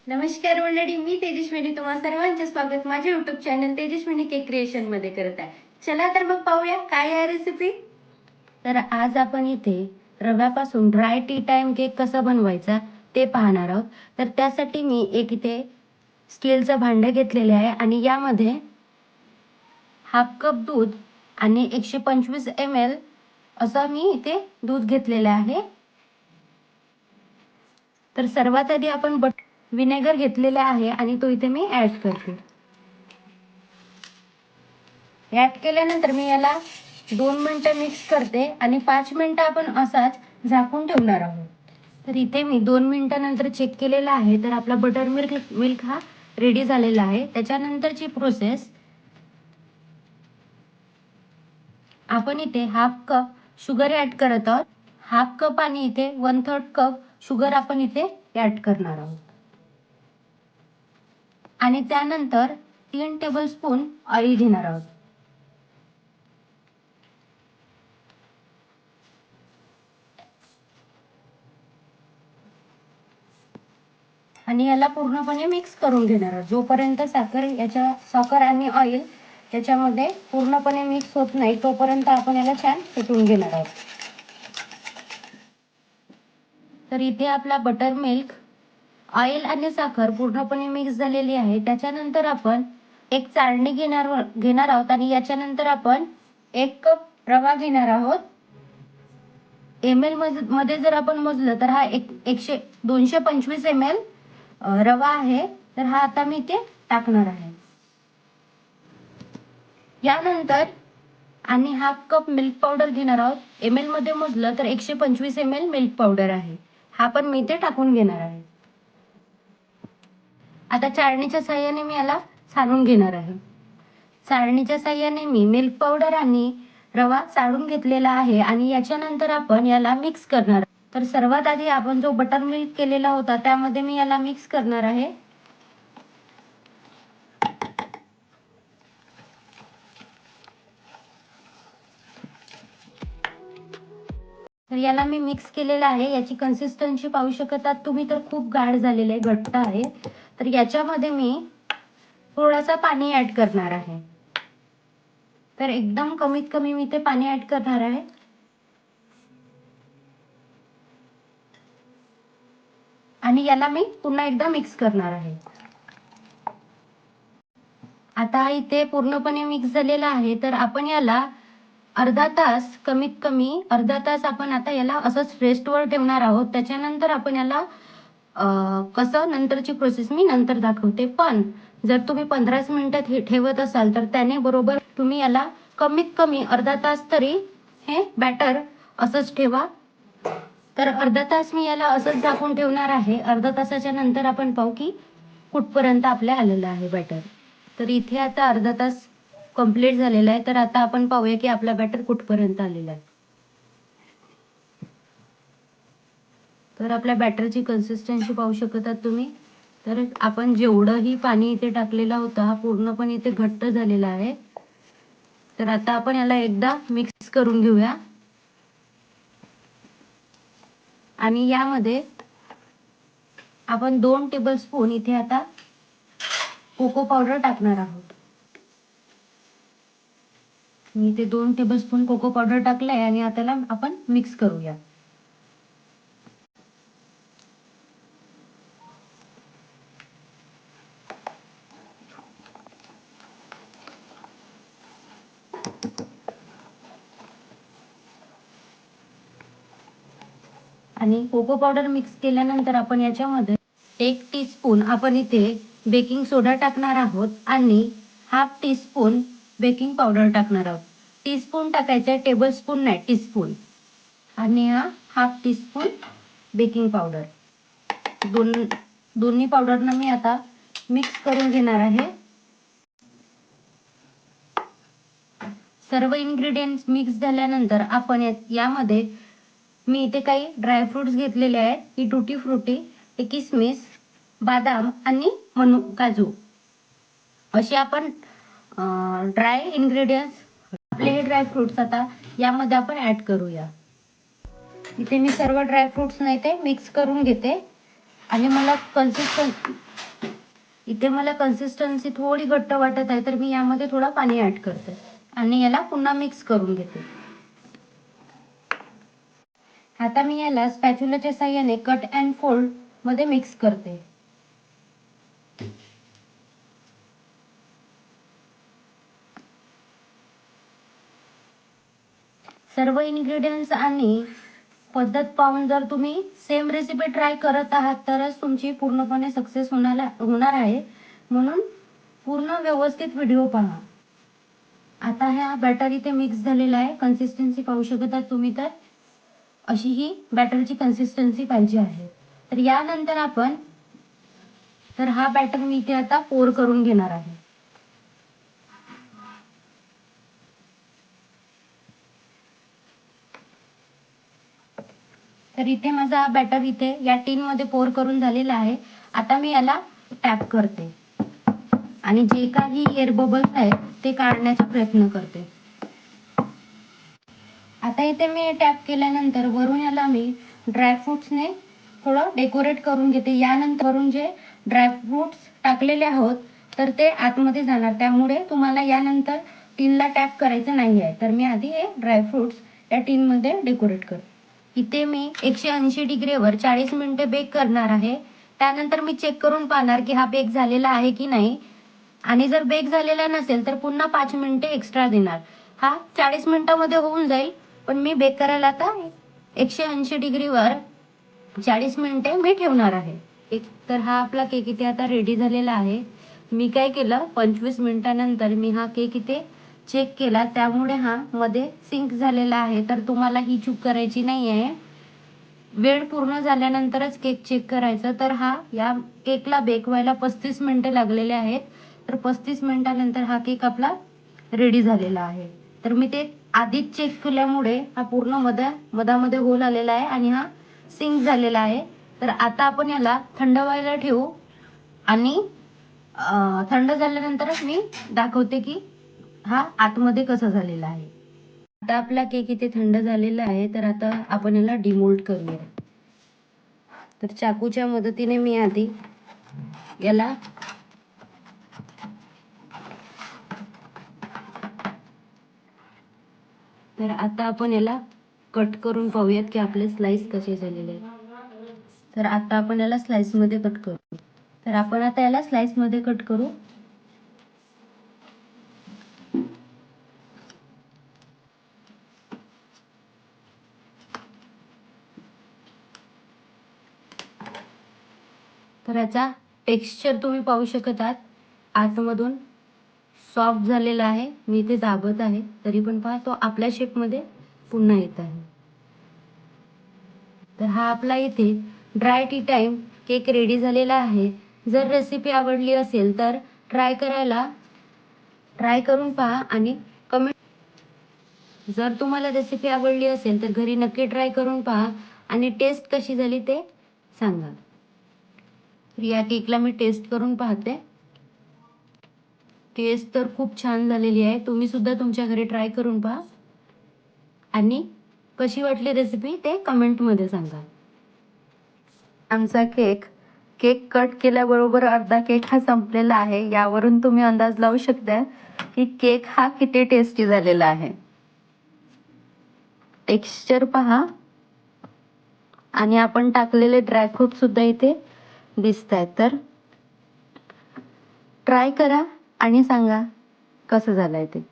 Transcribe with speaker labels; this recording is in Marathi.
Speaker 1: नमस्कार मंडळी, मी तेजस्विनी तुम्हा सर्वांचे स्वागत माझ्या YouTube channel Tejaswini cake creation मध्ये करत आहे. चला तर मग पाहूया काय आहे रेसिपी. तर आज आपण इथे रव्यापासून ड्राय टी टाइम केक कसा बनवायचा ते पाहणार आहोत. तर त्यासाठी मी एक इथे स्टीलचं भांडं घेतलेले आहे आणि यामध्ये हाफ कप दूध आणि 125 ml असं मी इथे दूध घेतलेलं आहे. तर सर्वात आधी आपण विनेगर घेतलेला आहे आणि तो इथे मी ऍड करते. ऍड केल्यानंतर मी याला 2 मिनिटं मिक्स करते आणि 5 मिनिटं आपण असाच झाकून ठेवणार आहोत. तर इथे मी 2 मिनिटानंतर चेक केलेला आहे. तर आपला बटर मिल्क हा रेडी झालेला आहे. त्याच्यानंतरची प्रोसेस, आपण इथे हाफ कप शुगर ऍड करत आहोत. हाफ कप आणि इथे 1/3 कप शुगर आपण इथे ऍड करणार आहोत आणि त्यानंतर 3 टेबलस्पून ऑइल घेणार आहोत. आणि याला पूर्णपणे मिक्स करून घेणार आहोत. जोपर्यंत साखर आणि ऑइल याच्यामध्ये पूर्णपणे मिक्स होत नाही तोपर्यंत आपण याला छान फेटून घेणार आहोत. तर इथे आपला बटर मिल्क, ऑइल आणि साखर पूर्णपणे मिक्स झालेली आहे. त्याच्यानंतर आपण एक चाळणी घेणार आहोत आणि याच्यानंतर आपण 1 कप रवा घेणार आहोत. ml मध्ये जर आपण मोजलं तर हा 225 ml रवा आहे. तर हा आता मी इथे टाकणार आहे. यानंतर आणि हाफ कप मिल्क पावडर घेणार आहोत. ml मध्ये मोजलं तर 125 ml मिल्क पावडर आहे. हा पण मी इथे टाकून घेणार आहे. आता चाळणीच्या साहाय्याने मी याला चाळून घेणार आहे. चाळणीच्या साहाय्याने मी मिल्क पावडर आणि रवा चाळून घेतलेला आहे आणि याच्यानंतर आपण याला मिक्स करणार. तर सर्वात आधी आपण जो बटर मिल्क केलेला होता त्यामध्ये मी याला मिक्स करणार आहे. तर याला मी मिक्स केलेलं आहे. याची कन्सिस्टन्सी पाहू शकतात तुम्ही, तर खूप गाढ झालेलं आहे, घट्ट आहे. तर याच्यामध्ये मी थोडासा पाणी ऍड करणार आहे. तर एकदम कमीत कमी मी ते पाणी ऍड करणार आहे. आणि याला मी पुन्हा एकदा मिक्स करणार आहे. आता इथे पूर्णपणे मिक्स झालेला आहे. तर आपण याला कमीत कमी अर्धा तास आपण आता याला असंच रेस्टवर ठेवणार आहोत. त्याच्यानंतर आपण याला कसं नंतरची प्रोसेस मी नंतर दाखवते. पण जर तुम्ही 15 मिनिटात ठेवत असाल तर त्याने बरोबर तुम्ही याला कमीत कमी अर्धा तास तरी हे बॅटर असंच ठेवा. तर अर्धा तास मी याला असंच झाकून ठेवणार आहे. अर्धा तासाच्या नंतर आपण पाहू की कुठपर्यंत आपल्या आलेलं आहे बॅटर. तर इथे आता अर्धा तास कंप्लीट झालेला आहे. तर आता आपण पाहूया की आपला बॅटर कुठपर्यंत आलेला आहे. तर आपल्या बॅटरची कन्सिस्टन्सी पाहू शकतात तुम्ही. तर आपण जेवढंही पाणी इथे टाकलेला होता हा पूर्णपणे इथे घट्ट झालेला आहे. तर आता आपण याला एकदा मिक्स करून घेऊया आणि यामध्ये आपण 2 टेबलस्पून इथे आता कोको पावडर टाकणार आहोत. मी इथे 2 टेबलस्पून कोको पावडर टाकलंय आणि आता याला आपण मिक्स करूया. आणि कोको पावडर मिक्स केल्यानंतर आपण याच्यामध्ये 1 टीस्पून आपण इथे बेकिंग सोडा टाकणार आहोत आणि हाफ टीस्पून बेकिंग पावडर टाकणार आहोत. टीस्पून टाकायचे, टेबलस्पून नाही, टीस्पून. आणि हा हाफ टीस्पून बेकिंग पावडर. दोन्ही पावडरना मी आता मिक्स करून घेणार आहे. सर्व इन्ग्रेडियंट्स मिक्स झाल्यानंतर आपण यामध्ये मी इथे काही ड्रायफ्रुट्स घेतलेले आहेत. ही टुटी फ्रुटी, किसमिस, बादाम आणि काजू असे आपण ड्राय इन्ग्रेडियंट्स आपले हे ड्रायफ्रुट्स आता यामध्ये आपण ऍड करूया. इथे मी सर्व ड्रायफ्रुट्स नाही ते मिक्स करून घेते आणि मला इथे मला कन्सिस्टन्सी थोडी घट्ट वाटत आहे, तर मी यामध्ये थोडं पाणी ऍड करते आणि याला पुन्हा मिक्स करून घेते. आता मी याला स्पॅच्युलाच्या साहाय्याने कट अँड फोल्ड मध्ये मिक्स करते. सर्व इन्ग्रेडियंट्स आणि पद्धत पाहून जर तुम्ही सेम रेसिपी ट्राय करत आहात तरच तुमची पूर्णपणे सक्सेस होणार आहे. म्हणून पूर्ण व्यवस्थित व्हिडिओ पहा. आता ह्या बॅटर इथे मिक्स झालेला आहे. कन्सिस्टन्सी पाहू शकत आहात तुम्ही, तर अशी ही बॅटरची कन्सिस्टन्सी पाहिजे आहे. तर यानंतर आपण हा बॅटर मी इथे आता पोर करून घेणार आहे. तर इथे माझा बॅटर इथे या टीन मध्ये पोर करून झालेला आहे. आता मी याला टॅप करते आणि जे काही एअर बबल्स आहेत ते काढण्याचा प्रयत्न करते. आता इथे मी टॅप केल्यानंतर वरून याला मी ड्रायफ्रुट्सने थोडं डेकोरेट करून घेते. यानंतर वरून जे ड्रायफ्रुट्स टाकलेले आहोत तर ते आतमध्ये जाणार, त्यामुळे तुम्हाला यानंतर टीनला टॅप करायचं नाही आहे. तर मी आधी हे ड्रायफ्रुट्स या टीनमध्ये डेकोरेट करते. इथे मी 180 डिग्रीवर 40 मिनिटे बेक करणार आहे. त्यानंतर मी चेक करून पाहणार की हा बेक झालेला आहे की नाही, आणि जर बेक झालेला नसेल तर पुन्हा 5 मिनिटे एक्स्ट्रा देणार. हा 40 मिनिटामध्ये होऊन जाईल, पण मी बेक करायला आता 180 डिग्रीवर 40 मिनिटे मी ठेवणार आहे. तर हा आपला केक इथे आता रेडी झालेला आहे. मी काय केलं, 25 मिनिटानंतर मी हा केक इथे चेक केला, त्यामुळे हा मध्ये सिंक झालेला आहे. तर तुम्हाला ही चूक करायची नाही आहे. वेळ पूर्ण झाल्यानंतरच केक चेक करायचा. तर या केकला बेक व्हायला 35 मिनिटे लागलेले आहेत. तर 35 मिनिटानंतर हा केक आपला रेडी झालेला आहे. तर मी ते आधीच चेक केल्यामुळे हा पूर्ण मधामध्ये होल आलेला आहे आणि हा सिंक झालेला आहे. तर आता आपण याला थंड व्हायला ठेवू आणि थंड झाल्यानंतरच मी दाखवते की हा आतमध्ये कसा झालेला आहे. आता आपला केक इथे थंड झालेला आहे. तर आता आपण याला डिमोल्ड करूया. तर चाकूच्या मदतीने मी आधी याला तर आता आपण याला कट करून पाहूयात की आपले स्लाइस कसे झालेले आहेत. तर आता आपण याला स्लाइस मध्ये कट करू. तर आपण आता याला स्लाइस मध्ये कट करू. तर याचा टेक्स्चर तुम्ही पाहू शकत आहात. आतमधून सॉफ्ट झालेला आहे. मी इथे दाबत आहे तरी पण पहा तो आपल्या शेपमध्ये पुन्हा येत आहे. तर हा आपला इथे dry T time cake ready झालेला आहे. जर रेसिपी आवडली असेल तर ट्राय करून पहा आणि कमेंट. जर तुम्हाला रेसिपी आवडली असेल तर घरी नक्की ट्राय करून पहा आणि टेस्ट कशी झाली ते सांगा. या केकला मी टेस्ट करून पाहते. टेस्ट तर खूप छान झालेली आहे. तुम्ही सुद्धा तुमच्या घरी ट्राय करून पहा आणि कशी वाटली रेसिपी ते कमेंटमध्ये सांगा. आमचा केक कट केल्याबरोबर अर्धा केक हा संपलेला आहे. यावरून तुम्ही अंदाज लावू शकता की केक हा किती टेस्टी झालेला आहे. टेक्स्चर पहा आणि आपण टाकलेले ड्रायफ्रूट सुद्धा इथे दिसत आहेत. तर ट्राय करा आणि सांगा कसं झालंय ते.